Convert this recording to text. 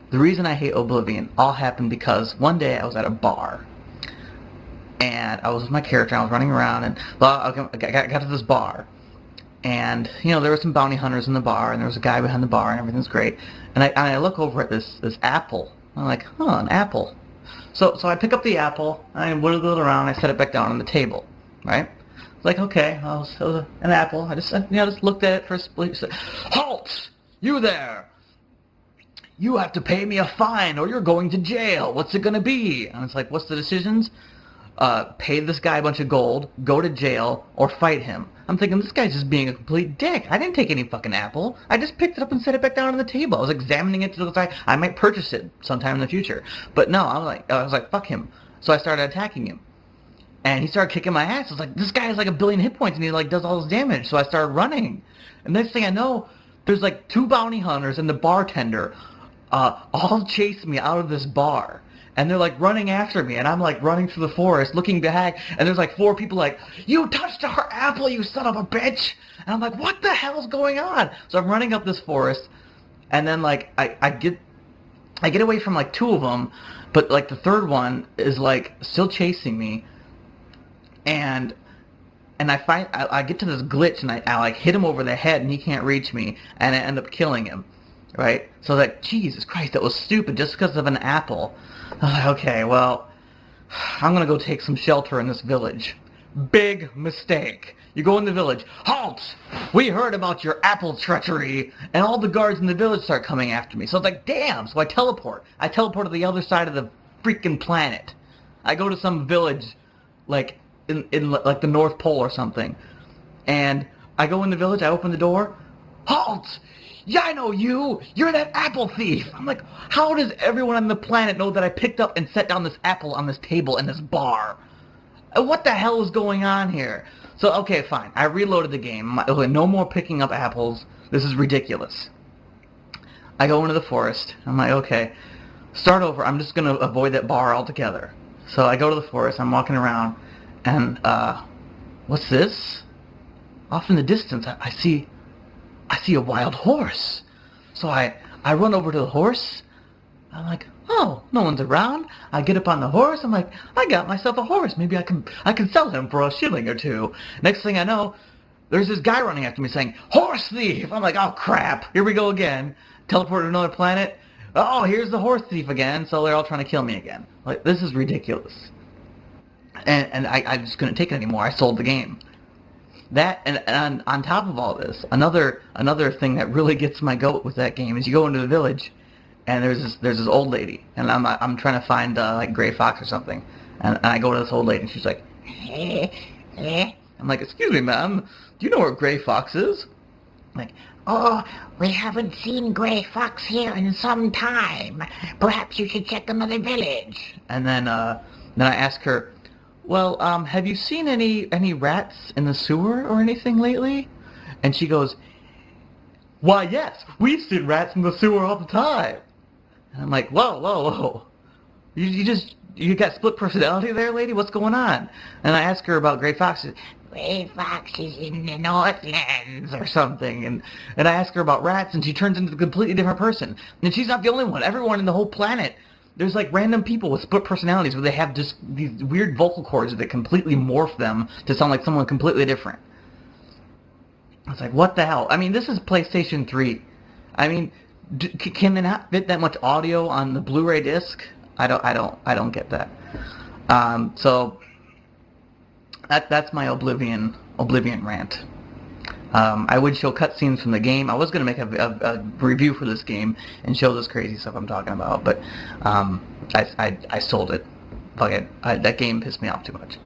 the reason I hate Oblivion all happened because one day I was at a bar, and I was with my character, and I was running around, and well, I got to this bar, and there were some bounty hunters in the bar, and there was a guy behind the bar, and everything's great, and I look over at this apple. I'm like, an apple. So I pick up the apple, I wiggle it around, I set it back down on the table, right? It's like, okay, well, it was an apple. I just looked at it for a split second. Halt! You there! You have to pay me a fine or you're going to jail. What's it gonna be? And it's like, what's the decisions? Pay this guy a bunch of gold, go to jail, or fight him. I'm thinking, this guy's just being a complete dick. I didn't take any fucking apple. I just picked it up and set it back down on the table. I was examining it to look like I might purchase it sometime in the future. But no, I was like, fuck him. So I started attacking him. And he started kicking my ass. I was like, this guy has like 1 billion hit points and he does all this damage. So I started running. And next thing I know, there's like 2 bounty hunters and the bartender all chase me out of this bar. And they're like running after me, and I'm like running through the forest, looking back, and there's like 4 people like, you touched our apple, you son of a bitch! And I'm like, what the hell's going on? So I'm running up this forest, and then like I get away from like 2 of them, but like the 3rd one is like still chasing me, and I get to this glitch, and I like hit him over the head, and he can't reach me, and I end up killing him, right? So like, Jesus Christ, that was stupid, just because of an apple. Okay, well, I'm gonna go take some shelter in this village. Big mistake. You go in the village. Halt! We heard about your apple treachery, and all the guards in the village start coming after me. So it's like, damn. So I teleport. I teleport to the other side of the freaking planet. I go to some village, like in like the North Pole or something, and I go in the village. I open the door. Halt! Yeah, I know you! You're that apple thief! I'm like, how does everyone on the planet know that I picked up and set down this apple on this table in this bar? What the hell is going on here? So, okay, fine. I reloaded the game. Okay, no more picking up apples. This is ridiculous. I go into the forest. I'm like, okay, start over. I'm just going to avoid that bar altogether. So I go to the forest. I'm walking around, and, what's this? Off in the distance, I see a wild horse. So I run over to the horse. I'm like, oh, no one's around. I get up on the horse. I'm like, I got myself a horse. Maybe I can sell him for a shilling or 2. Next thing I know, there's this guy running after me saying, horse thief. I'm like, oh crap, here we go again. Teleport to another planet. Oh, here's the horse thief again. So they're all trying to kill me again. Like, this is ridiculous. And I just couldn't take it anymore. I sold the game. That, and on top of all this, another thing that really gets my goat with that game is you go into the village, and there's this old lady, and I'm trying to find like Gray Fox or something, and I go to this old lady, and she's like, I'm like, excuse me, ma'am, do you know where Gray Fox is? I'm like, oh, we haven't seen Gray Fox here in some time. Perhaps you should check another village. And then I ask her, well, have you seen any rats in the sewer or anything lately? And she goes, why, yes, we've seen rats in the sewer all the time. And I'm like, whoa. You got split personality there, lady? What's going on? And I ask her about Gray Fox. Gray Fox is in the Northlands Or something. And I ask her about rats, and she turns into a completely different person. And she's not the only one. Everyone in the whole planet, there's like random people with split personalities where they have just these weird vocal cords that completely morph them to sound like someone completely different. I was like, what the hell? I mean, this is PlayStation 3. I mean, can they not fit that much audio on the Blu-ray disc? I don't get that. So that's my Oblivion rant. I would show cutscenes from the game. I was going to make a review for this game and show this crazy stuff I'm talking about, but I sold it. Fuck it. That game pissed me off too much.